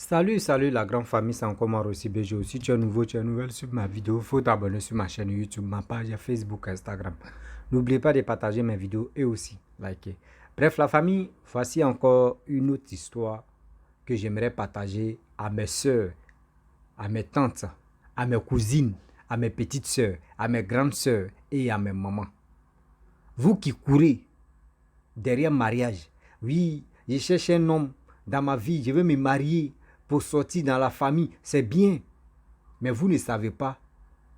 Salut la grande famille, c'est encore moi Rossi BG. Si tu es nouveau, tu es nouvelle sur ma vidéo, il faut t'abonner sur ma chaîne YouTube, ma page Facebook, Instagram. N'oubliez pas de partager mes vidéos et aussi liker. Bref, la famille, voici encore une autre histoire que j'aimerais partager à mes soeurs, à mes tantes, à mes cousines, à mes petites soeurs, à mes grandes soeurs et à mes mamans. Vous qui courez derrière mariage, oui, je cherche un homme dans ma vie, je veux me marier pour sortir dans la famille, c'est bien. Mais vous ne savez pas,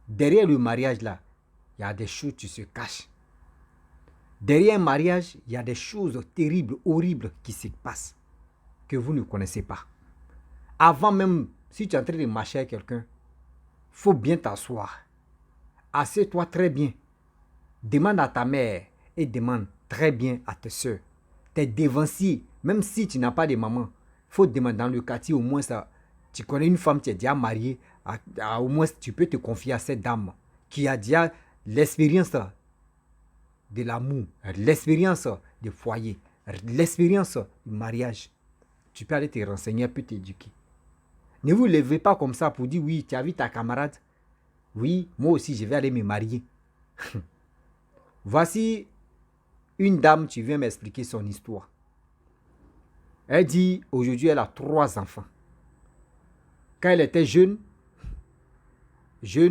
derrière le mariage là, il y a des choses qui se cachent. Derrière un mariage, il y a des choses terribles, horribles qui se passent, que vous ne connaissez pas. Avant même, si tu es en train de marcher avec quelqu'un, il faut bien t'asseoir. Assieds-toi très bien. Demande à ta mère et demande très bien à tes soeurs. Tes dévanciers, même si tu n'as pas de maman, il faut demander dans le quartier au moins ça. Tu connais une femme, tu es déjà mariée, au moins tu peux te confier à cette dame qui a déjà l'expérience de l'amour, l'expérience du foyer, l'expérience du mariage. Tu peux aller te renseigner, peut t'éduquer. Ne vous levez pas comme ça pour dire oui, tu as vu ta camarade. Oui, moi aussi je vais aller me marier. Voici une dame qui vient m'expliquer son histoire. Elle dit aujourd'hui elle a 3 enfants. Quand elle était jeune,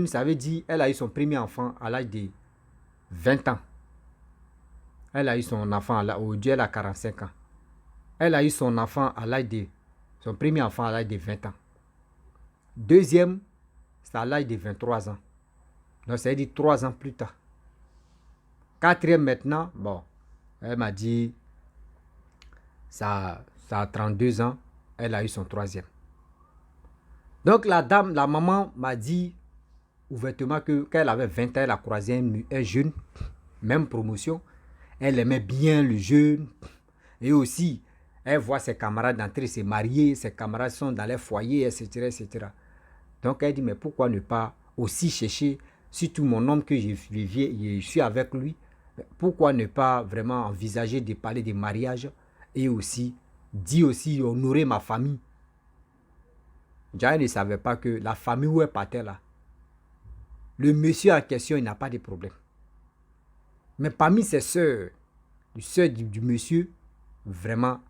ça veut dire elle a eu son premier enfant à l'âge de 20 ans. Elle a eu son enfant, aujourd'hui elle a 45 ans. Elle a eu son enfant à l'âge de, son premier enfant à l'âge de 20 ans. Deuxième, c'est à l'âge de 23 ans. Donc ça veut dire 3 ans plus tard. Quatrième maintenant, bon, elle m'a dit, ça a 32 ans, elle a eu son troisième. Donc la dame, la maman m'a dit ouvertement que quand elle avait 20 ans, elle a croisé un jeune, même promotion. Elle aimait bien le jeune. Et aussi, elle voit ses camarades entrer se marier, ses camarades sont dans les foyers, etc., etc. Donc elle dit, mais pourquoi ne pas aussi chercher, surtout mon homme que je suis avec lui, pourquoi ne pas vraiment envisager de parler de mariage et aussi, dire aussi, honorer ma famille. J'ne savais pas que la famille où elle partait là, le monsieur en question, il n'a pas de problème. Mais parmi ses soeurs, les soeurs du monsieur, vraiment,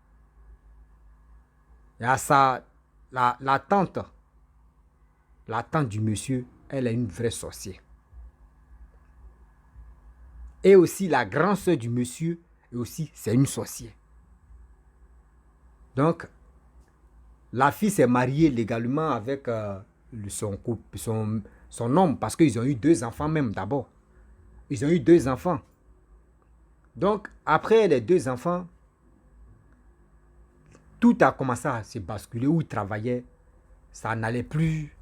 il y a ça, la tante du monsieur, elle est une vraie sorcière. Et aussi la grande soeur du monsieur, et aussi c'est une sorcière. Donc, la fille s'est mariée légalement avec son homme, parce qu'ils ont eu 2 enfants même d'abord. Ils ont eu 2 enfants. Donc, après les 2 enfants, tout a commencé à se basculer où ils travaillaient. Ça n'allait plus.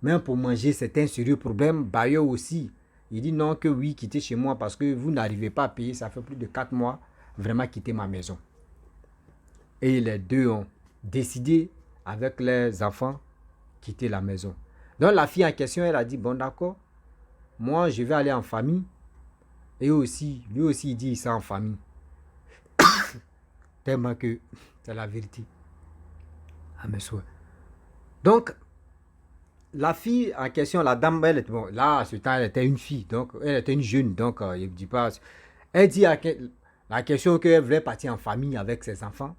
Même pour manger, c'était un sérieux problème. Bailleur aussi. Il dit non, que oui, quittez chez moi parce que vous n'arrivez pas à payer. Ça fait plus de 4 mois. Vraiment quitter ma maison. Et les deux ont décidé, avec leurs enfants, quitter la maison. Donc la fille en question, elle a dit, bon d'accord, moi je vais aller en famille. Et aussi, lui aussi il dit, il s'est en famille. Tellement que c'est la vérité. À mes souhaits. Donc, la fille en question, la dame, elle, bon, là, à ce temps, elle était une fille, donc elle était une jeune, donc je ne dis pas. Elle dit la question qu'elle voulait partir en famille avec ses enfants.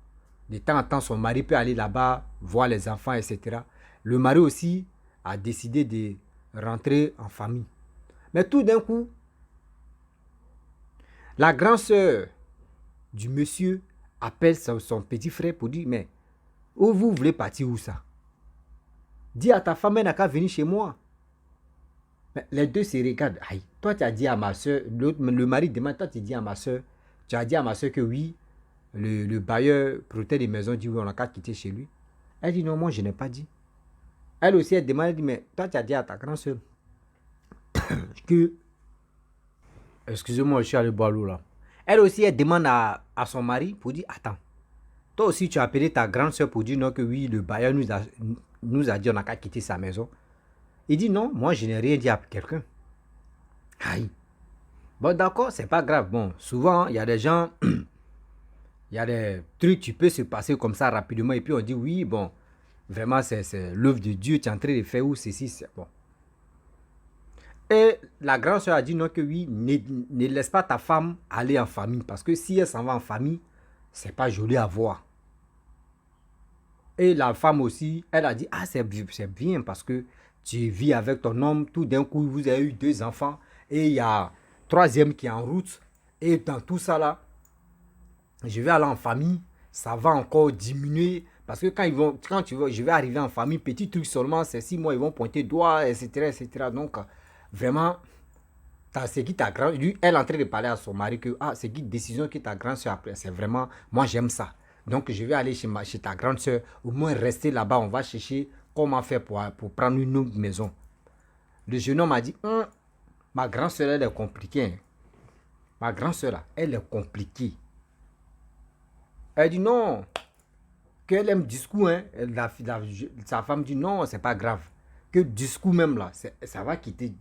De temps en temps, son mari peut aller là-bas, voir les enfants, etc. Le mari aussi a décidé de rentrer en famille. Mais tout d'un coup, la grande sœur du monsieur appelle son petit frère pour dire, mais où vous voulez partir où ça? Dis à ta femme, elle n'a qu'à venir chez moi. Mais les deux se regardent. Aïe, toi tu as dit à ma soeur, le mari demande, toi tu dis à ma soeur, tu as dit à ma soeur que oui, le bailleur protège des maisons dit oui, on n'a qu'à quitter chez lui. Elle dit non, moi je n'ai pas dit. Elle aussi, elle demande, elle dit, mais toi tu as dit à ta grande soeur que, excusez-moi, je suis allé boire l'eau là. Elle aussi, elle demande à son mari pour dire, attends, toi aussi tu as appelé ta grande soeur pour dire non que oui, le bailleur nous a dit on n'a qu'à quitter sa maison. Il dit non, moi je n'ai rien dit à quelqu'un. Aïe. Bon d'accord, c'est pas grave. Bon, souvent il y a des gens, il y a des trucs qui peuvent se passer comme ça rapidement et puis on dit oui, bon, Vraiment, c'est l'œuvre de Dieu, tu es en train de faire ou ceci, c'est bon. Et la grande soeur a dit non, que oui, ne laisse pas ta femme aller en famille. Parce que si elle s'en va en famille, c'est pas joli à voir. Et la femme aussi, elle a dit, ah, c'est bien parce que tu vis avec ton homme, tout d'un coup, vous avez eu 2 enfants, et il y a 3e qui est en route. Et dans tout ça là, je vais aller en famille, ça va encore diminuer. Parce que je vais arriver en famille, petit truc seulement, c'est 6 mois, ils vont pointer doigt, etc., etc. Donc, vraiment, c'est qui ta grand, lui, elle est en train de parler à son mari que, ah, c'est qui décision que ta grande soeur a prise. C'est vraiment, moi j'aime ça. Donc, je vais aller chez ta grande soeur, au moins rester là-bas, on va chercher comment faire pour prendre une autre maison. Le jeune homme m'a dit, ma grande soeur, elle est compliquée. Hein. Ma grande soeur, là, elle est compliquée. Elle dit non, qu'elle aime discours. Hein. Sa femme dit non, c'est pas grave. Que discours même là, ça va quitter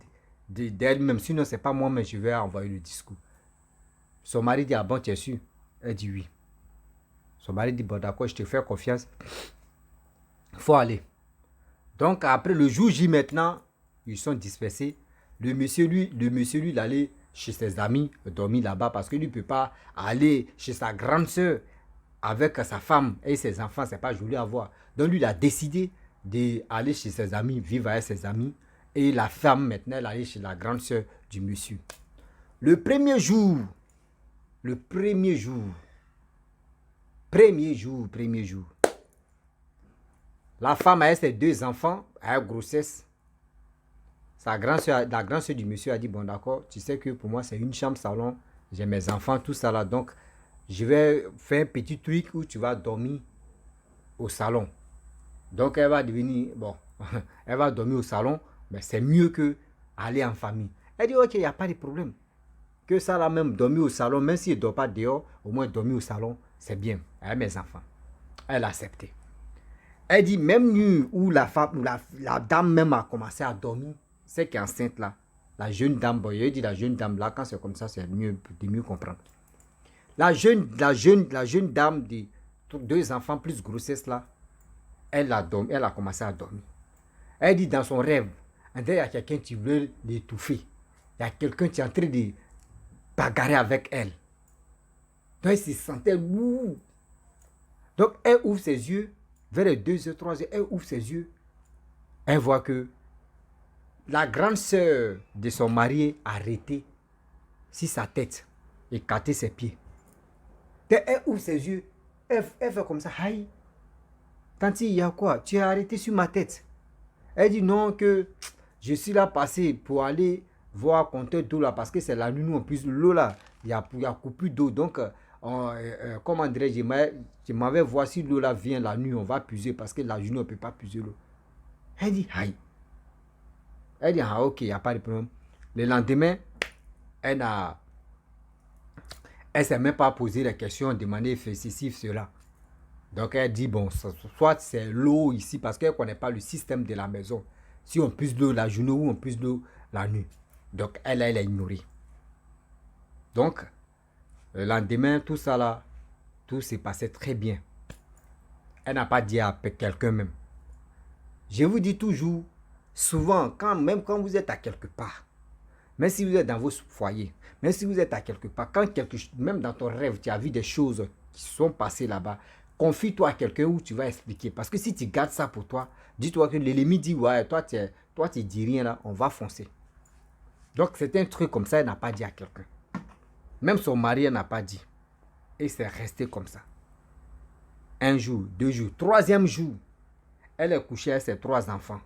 d'elle-même. Sinon, c'est pas moi, mais je vais envoyer le discours. Son mari dit, ah bon, tu es sûr? Elle dit oui. Son mari dit, bon d'accord, je te fais confiance. Il faut aller. Donc après le jour J maintenant, ils sont dispersés. Le monsieur, lui, il allait chez ses amis, dormir là-bas parce qu'il ne peut pas aller chez sa grande soeur avec sa femme et ses enfants. C'est pas joli à voir. Donc lui, il a décidé d'aller chez ses amis, vivre avec ses amis. Et la femme, maintenant, elle allait chez la grande soeur du monsieur. Le premier jour, la femme a ses 2 enfants, a une grossesse. La grande soeur du monsieur a dit, bon d'accord, tu sais que pour moi c'est une chambre salon, j'ai mes enfants, tout ça là, donc je vais faire un petit truc où tu vas dormir au salon. Donc elle va devenir, bon, elle va dormir au salon, mais c'est mieux que aller en famille. Elle dit, ok, il n'y a pas de problème. Que ça là même, dormir au salon, même si elle ne dort pas dehors, au moins dormir au salon, c'est bien, avec mes enfants. Elle a accepté. Elle dit, même nuit où la dame même a commencé à dormir, c'est qui est enceinte là, la jeune dame, bon, il dit la jeune dame là, quand c'est comme ça, c'est mieux, de mieux comprendre. La jeune dame de 2 enfants plus grossesse là, elle a commencé à dormir. Elle dit dans son rêve, il y a quelqu'un qui veut l'étouffer. Il y a quelqu'un qui est en train de bagarrer avec elle. Donc elle se sentait ouh. Donc elle ouvre ses yeux, vers les 2h, 3h, elle ouvre ses yeux. Elle voit que la grande sœur de son mari arrêtée sur sa tête et écarté ses pieds. Quand elle ouvre ses yeux, elle fait comme ça, aïe. Tanti, il y a quoi? Tu es arrêté sur ma tête. Elle dit non, que je suis là passé pour aller voir compteur d'eau là, parce que c'est la nuit, en plus l'eau là, il y a coupure d'eau. Donc, comment dirais-je, je m'avais voir si l'eau là vient la nuit, on va puiser, parce que la journée, on ne peut pas puiser l'eau. Elle dit, aïe. Elle dit, ah ok, il n'y a pas de problème. Le lendemain, elle ne s'est même pas posé la question, demander ceci, cela. Donc elle dit, bon, soit c'est l'eau ici, parce qu'elle ne connaît pas le système de la maison. Si on puise l'eau la journée ou on puise l'eau la nuit. Donc elle a ignoré. Donc, le lendemain, tout ça là, tout s'est passé très bien. Elle n'a pas dit à quelqu'un même. Je vous dis toujours, souvent, même quand vous êtes à quelque part, même si vous êtes dans vos foyers, même si vous êtes à quelque part, même dans ton rêve, tu as vu des choses qui sont passées là-bas, confie-toi à quelqu'un où tu vas expliquer. Parce que si tu gardes ça pour toi, dis-toi que l'ennemi dit, ouais, toi tu dis rien là, on va foncer. Donc c'est un truc comme ça, elle n'a pas dit à quelqu'un. Même son mari, elle n'a pas dit. Et c'est resté comme ça. 1 jour, 2 jours, 3e jour, elle est couchée avec ses 3 enfants.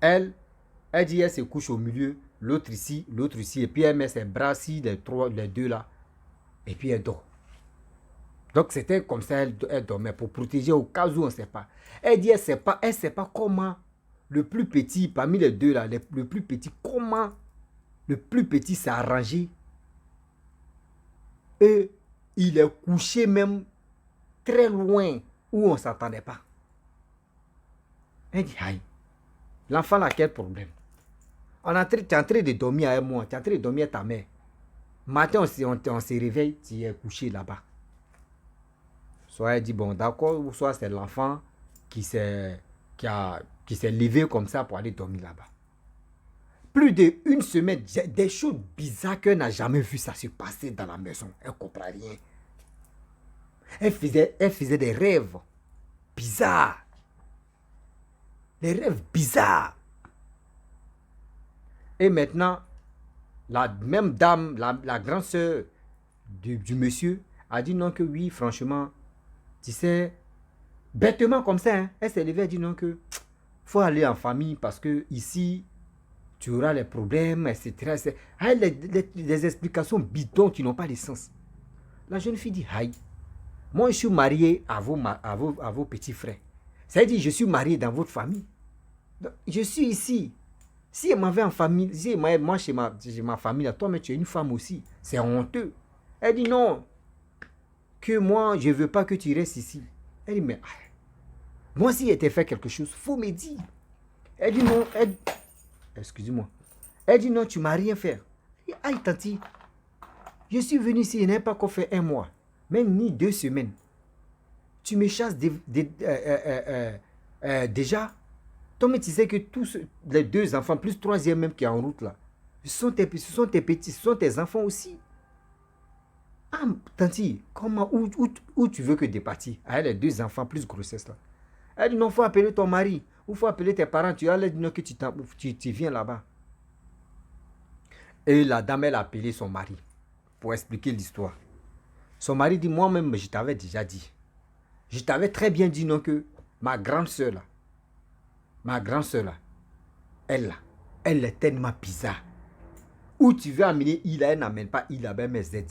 Elle dit, elle se couche au milieu, l'autre ici, et puis elle met ses bras ici, les 2 là, et puis elle dort. Donc c'était comme ça, elle dormait pour protéger au cas où on ne sait pas. Elle dit, elle ne sait pas comment le plus petit, parmi les 2 là, le plus petit, comment le plus petit s'est arrangé. Et il est couché même très loin où on ne s'attendait pas. Elle dit, aïe, l'enfant a quel problème? Tu es en train de dormir avec moi, tu es en train de dormir avec ta mère. Matin, on se réveille, tu es couché là-bas. Soit elle dit, bon, d'accord, ou soit c'est l'enfant qui s'est levé comme ça pour aller dormir là-bas. Plus d'une semaine, des choses bizarres qu'elle n'a jamais vu ça se passer dans la maison. Elle ne comprend rien. Elle faisait des rêves bizarres. Des rêves bizarres. Et maintenant, la même dame, la grande sœur du monsieur, a dit non que oui, franchement, tu sais, bêtement comme ça, hein, elle s'est levée et a dit non que faut aller en famille parce que ici, tu auras les problèmes, etc. Des explications bidons qui n'ont pas de sens. La jeune fille dit, aïe, moi je suis mariée à vos petits frères. Ça veut dire, je suis mariée dans votre famille. Donc, je suis ici. Si elle m'avait en famille, si moi chez ma famille, toi, mais tu es une femme aussi. C'est honteux. Elle dit non, que moi, je ne veux pas que tu restes ici. Elle dit, mais moi, si elle t'a fait quelque chose, il faut me dire. Elle dit non, excusez-moi. Elle dit non, tu ne m'as rien fait. Elle dit, aïe, tanti, je suis venu ici, il n'a pas encore fait 1 mois, même ni 2 semaines. Tu me chasses déjà. Toi, mais tu sais que tous les 2 enfants, plus 3e même qui est en route là, ce sont tes petits, ce sont tes enfants aussi. Ah, tanti, comment, où tu veux que de partir? Elle a 2 enfants plus grossesse là. Elle dit non, il faut appeler ton mari, ou il faut appeler tes parents, tu as l'air que tu viens là-bas. Et la dame, elle a appelé son mari pour expliquer l'histoire. Son mari dit, moi-même, je t'avais déjà dit. Je t'avais très bien dit non que ma grande soeur là, elle est tellement bizarre. Où tu veux amener il, elle n'amène pas il là-bas, mais Z.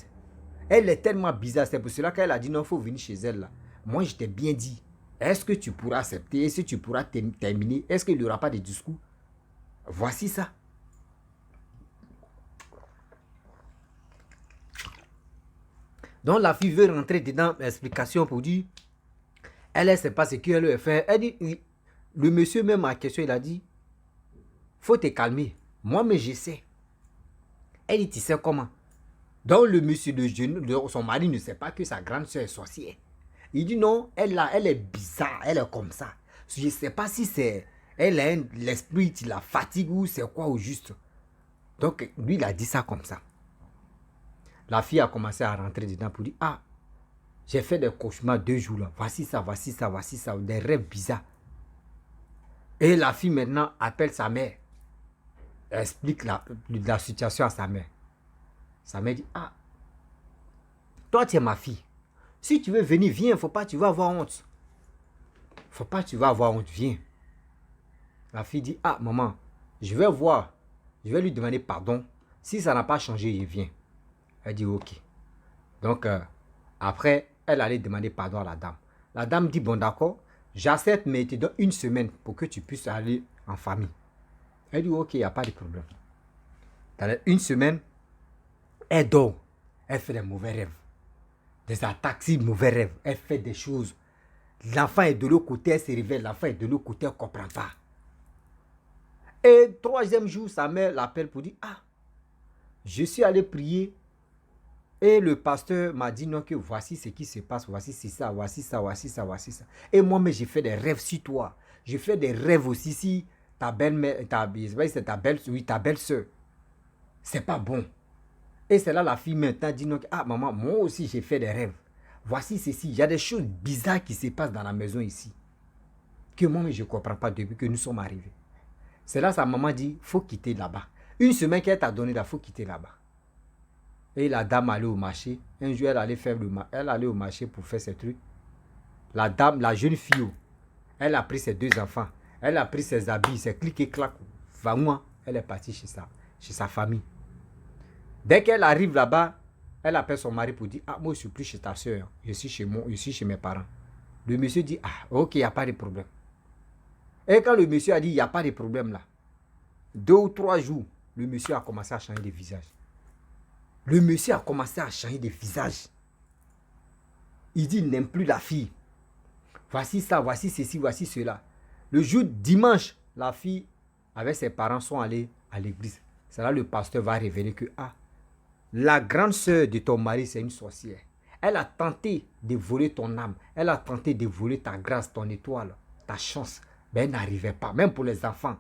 Elle est tellement bizarre, c'est pour cela qu'elle a dit non, il faut venir chez elle là. Moi, je t'ai bien dit, est-ce que tu pourras accepter, est-ce que tu pourras terminer, est-ce qu'il n'y aura pas de discours? Voici ça. Donc la fille veut rentrer dedans l'explication pour dire, elle ne sait pas ce qu'elle veut faire. Elle dit, le monsieur même à question, il a dit, faut te calmer. Moi, mais je sais. Elle dit, tu sais comment? Donc le monsieur, son mari ne sait pas que sa grande soeur est sorcière. Il dit non, elle est bizarre, elle est comme ça. Je ne sais pas si c'est, elle a l'esprit qui la fatigue ou c'est quoi au juste. Donc lui, il a dit ça comme ça. La fille a commencé à rentrer dedans pour dire, ah, j'ai fait des cauchemars 2 jours là. Voici ça, des rêves bizarres. Et la fille maintenant appelle sa mère. Elle explique la situation à sa mère. Sa mère dit, ah, toi tu es ma fille. Si tu veux venir, viens, faut pas, tu vas avoir honte. Faut pas, tu vas avoir honte, viens. La fille dit, ah, maman, je vais voir, je vais lui demander pardon. Si ça n'a pas changé, il vient. Elle dit, ok. Donc, après, elle allait demander pardon à la dame. La dame dit, bon, d'accord, j'accepte, mais tu donnes 1 semaine pour que tu puisses aller en famille. Elle dit, ok, il n'y a pas de problème. Dans 1 semaine, elle dort. Elle fait des mauvais rêves. Des attaques, mauvais rêves. Elle fait des choses. L'enfant est de l'autre côté, elle se réveille. L'enfant est de l'autre côté, elle ne comprend pas. Et 3e jour, sa mère l'appelle pour dire, ah, je suis allé prier. Et le pasteur m'a dit non, que voici ce qui se passe, voici ça, voici ça, voici ça, voici ça. Et moi-même, j'ai fait des rêves sur toi. J'ai fait des rêves aussi si ta belle-mère, c'est ta belle-soeur. C'est pas bon. Et c'est là la fille maintenant dit non, ah maman, moi aussi j'ai fait des rêves. Voici ceci, il y a des choses bizarres qui se passent dans la maison ici. Que moi, je ne comprends pas depuis que nous sommes arrivés. C'est là sa maman dit, il faut quitter là-bas. 1 semaine qu'elle t'a donné là, il faut quitter là-bas. Et la dame allait au marché. Un jour, elle allait au marché pour faire ses trucs. La dame, la jeune fille, elle a pris ses 2 enfants. Elle a pris ses habits, ses clics et clac. Vraiment, elle est partie chez sa famille. Dès qu'elle arrive là-bas, elle appelle son mari pour dire, ah, moi, je ne suis plus chez ta soeur. Je suis chez mes parents. Le monsieur dit, ah, ok, il n'y a pas de problème. Et quand le monsieur a dit, il n'y a pas de problème là, 2 ou 3 jours, le monsieur a commencé à changer de visage. Le monsieur a commencé à changer de visage. Il dit, il n'aime plus la fille. Voici ça, voici ceci, voici cela. Le jour dimanche, la fille avec ses parents sont allés à l'église. C'est là le pasteur va révéler que, ah, la grande sœur de ton mari, c'est une sorcière. Elle a tenté de voler ton âme. Elle a tenté de voler ta grâce, ton étoile, ta chance. Mais elle n'arrivait pas. Même pour les enfants,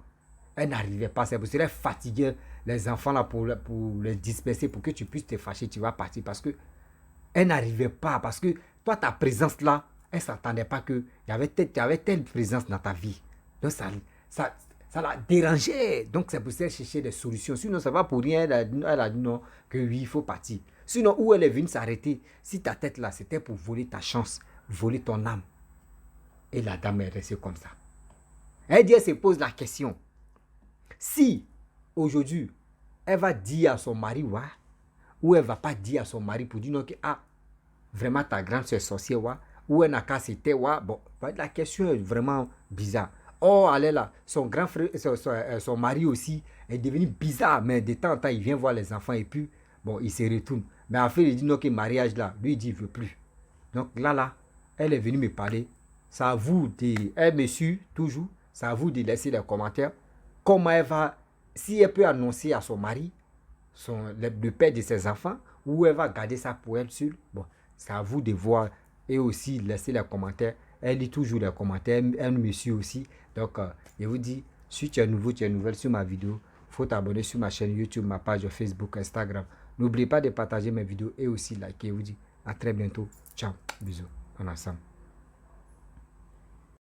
elle n'arrivait pas. C'est pour ça qu'elle fatiguait les enfants là pour les disperser, pour que tu puisses te fâcher, tu vas partir. Parce que elle n'arrivait pas. Parce que toi, ta présence là, elle ne s'attendait pas qu'il y avait telle présence dans ta vie. Donc ça la dérangeait. Donc c'est pour ça qu'elle cherchait des solutions. Sinon, ça va pour rien. Elle a dit non, que oui, il faut partir. Sinon, où elle est venue s'arrêter, si ta tête là, c'était pour voler ta chance, voler ton âme. Et la dame est restée comme ça. Elle dit, elle se pose la question. Si, aujourd'hui, elle va dire à son mari, ouais, ou elle ne va pas dire à son mari pour dire non, que, ah, vraiment ta grande soeur sorcière, ouais, ou elle n'a qu'à se taire, ouais, bon, la question est vraiment bizarre. Oh, elle est là, son grand frère, son mari aussi est devenu bizarre, mais de temps en temps, il vient voir les enfants et puis, bon, il se retourne. Mais en fait, il dit non, que mariage là, lui, il dit, il ne veut plus. Donc là, elle est venue me parler. C'est à vous de, elle me suit toujours, c'est à vous de laisser les commentaires. Comment elle va, si elle peut annoncer à son mari, le père de ses enfants, ou elle va garder ça pour elle seule. Bon, c'est à vous de voir et aussi laisser les commentaires. Elle lit toujours les commentaires, elle me suit aussi. Donc, je vous dis, si tu es nouveau, tu es nouvelle sur ma vidéo, il faut t'abonner sur ma chaîne YouTube, ma page Facebook, Instagram. N'oubliez pas de partager mes vidéos et aussi liker. Je vous dis à très bientôt. Ciao, bisous, on est ensemble.